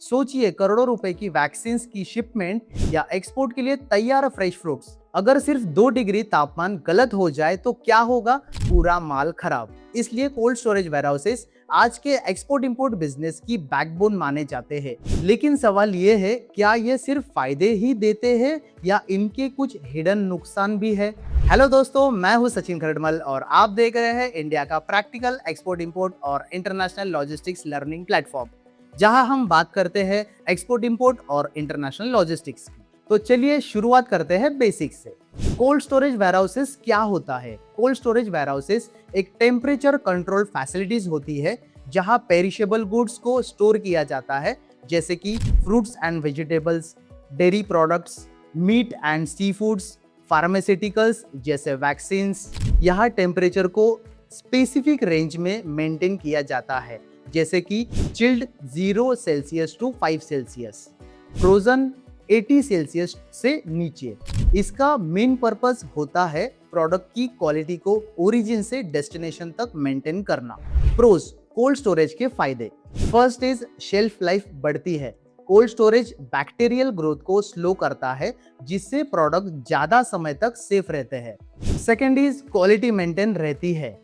सोचिए, करोड़ों रुपए की वैक्सीन की शिपमेंट या एक्सपोर्ट के लिए तैयार फ्रेश फ्रूट्स। अगर सिर्फ 2 डिग्री तापमान गलत हो जाए तो क्या होगा? पूरा माल खराब। इसलिए कोल्ड स्टोरेज वेयरहाउसेस आज के एक्सपोर्ट इंपोर्ट बिजनेस की बैकबोन माने जाते हैं। लेकिन सवाल ये है, क्या ये सिर्फ फायदे ही देते हैं या इनके कुछ हिडन नुकसान भी है? हेलो दोस्तों, मैं हूं सचिन खरडमल और आप देख रहे हैं इंडिया का प्रैक्टिकल एक्सपोर्ट इंपोर्ट और इंटरनेशनल लॉजिस्टिक्स लर्निंग प्लेटफॉर्म, जहां हम बात करते हैं एक्सपोर्ट इंपोर्ट और इंटरनेशनल लॉजिस्टिक्स की। तो चलिए शुरुआत करते हैं बेसिक्स से। कोल्ड स्टोरेज वेयरहाउसेस क्या होता है? कोल्ड स्टोरेज वेयरहाउसेस एक टेम्परेचर कंट्रोल फैसिलिटीज होती है जहां पेरिशेबल गुड्स को स्टोर किया जाता है, जैसे कि fruits and vegetables, dairy products, meat and sea foods, pharmaceuticals जैसे वैक्सीन्स। यहाँ टेम्परेचर को स्पेसिफिक रेंज में मेंटेन किया जाता है, जैसे कि chilled 0 Celsius to 5 Celsius, frozen 80 Celsius से नीचे। इसका मेन पर्पस होता है प्रोडक्ट की क्वालिटी को ओरिजिन से डेस्टिनेशन तक मेंटेन करना। प्रोज, कोल्ड स्टोरेज के फायदे। फर्स्ट इज शेल्फ लाइफ बढ़ती है। कोल्ड स्टोरेज बैक्टीरियल ग्रोथ को स्लो करता है, जिससे प्रोडक्ट ज्यादा समय तक सेफ रहते हैं। सेकेंड इज क्वालिटी मेंटेन रहती है।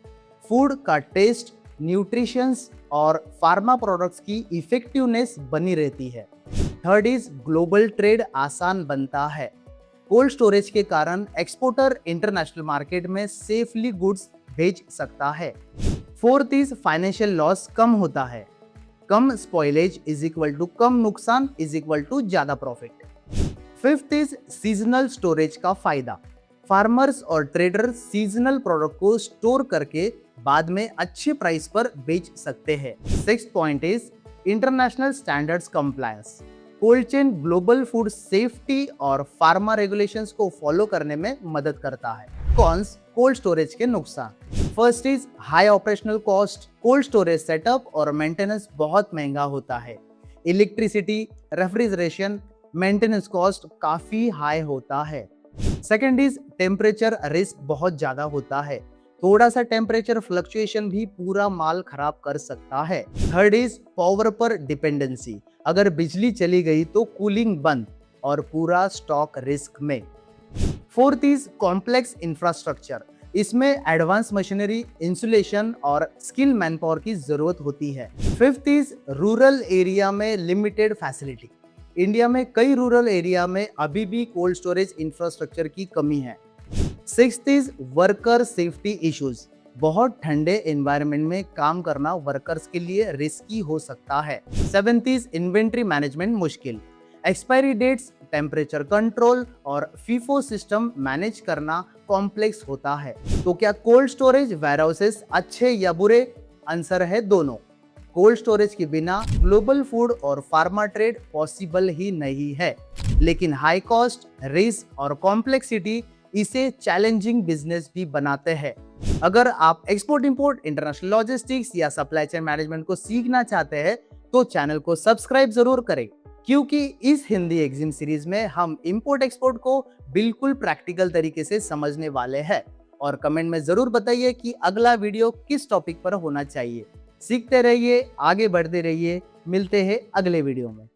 फूड का टेस्ट, न्यूट्रिशंस और फार्मा प्रोडक्ट्स की इफेक्टिवनेस बनी रहती है। थर्ड इज ग्लोबल ट्रेड आसान बनता है। कोल्ड स्टोरेज के कारण एक्सपोर्टर इंटरनेशनल मार्केट में सेफली गुड्स भेज सकता है। फोर्थ इज फाइनेंशियल लॉस कम होता है। कम स्पॉइलेज इज इक्वल टू कम नुकसान इज इक्वल टू ज्यादा profit. Fifth is seasonal storage का फायदा। फार्मर्स और ट्रेडर सीजनल प्रोडक्ट को स्टोर करके बाद में अच्छे प्राइस पर बेच सकते हैं। Sixth point is international standards compliance. Cold chain global food safety और फार्मा रेगुलेशंस को फॉलो करने में मदद करता है। कॉन्स, कोल्ड स्टोरेज के नुकसान। First is high operational cost. Cold storage setup और मेंटेनेंस बहुत महंगा होता है। इलेक्ट्रिसिटी, रेफ्रिजरेशन, मेंटेनेंस कॉस्ट काफी हाई होता है। सेकेंड इज टेम्परेचर रिस्क बहुत ज्यादा होता है। थोड़ा सा टेम्परेचर फ्लक्चुएशन भी पूरा माल खराब कर सकता है। थर्ड इज पावर पर डिपेंडेंसी। अगर बिजली चली गई तो कूलिंग बंद और पूरा स्टॉक रिस्क में। Fourth is complex infrastructure. इसमें एडवांस मशीनरी, इंसुलेशन और स्किल मैनपावर की जरूरत होती है। फिफ्थ इज रूरल एरिया में लिमिटेड फैसिलिटी। इंडिया में कई रूरल एरिया में अभी भी कोल्ड स्टोरेज इंफ्रास्ट्रक्चर की कमी है। Sixth is worker safety issues. बहुत ठंडे एनवायरनमेंट में काम करना वर्कर्स के लिए रिस्की हो सकता है। सेवेंथ इज इन्वेंट्री मैनेजमेंट मुश्किल। एक्सपायरी डेट्स, टेम्परेचर कंट्रोल और फीफो सिस्टम मैनेज करना कॉम्प्लेक्स होता है। तो क्या कोल्ड स्टोरेज वेयरहाउसेस अच्छे या बुरे? आंसर है दोनों। कोल्ड स्टोरेज के बिना ग्लोबल फूड और फार्मा ट्रेड पॉसिबल ही नहीं है, लेकिन हाई कॉस्ट, रिस्क और कॉम्प्लेक्सिटी इसे चैलेंजिंग बिजनेस भी बनाते हैं। अगर आप एक्सपोर्ट इंपोर्ट, इंटरनेशनल लॉजिस्टिक्स या सप्लाई चेन मैनेजमेंट को सीखना चाहते हैं तो चैनल को सब्सक्राइब जरूर करें, क्योंकि इस हिंदी एग्जाम सीरीज में हम इंपोर्ट एक्सपोर्ट को बिल्कुल प्रैक्टिकल तरीके से समझने वाले हैं। और कमेंट में जरूर बताइए कि अगला वीडियो किस टॉपिक पर होना चाहिए। सीखते रहिए, आगे बढ़ते रहिए। मिलते हैं अगले वीडियो में।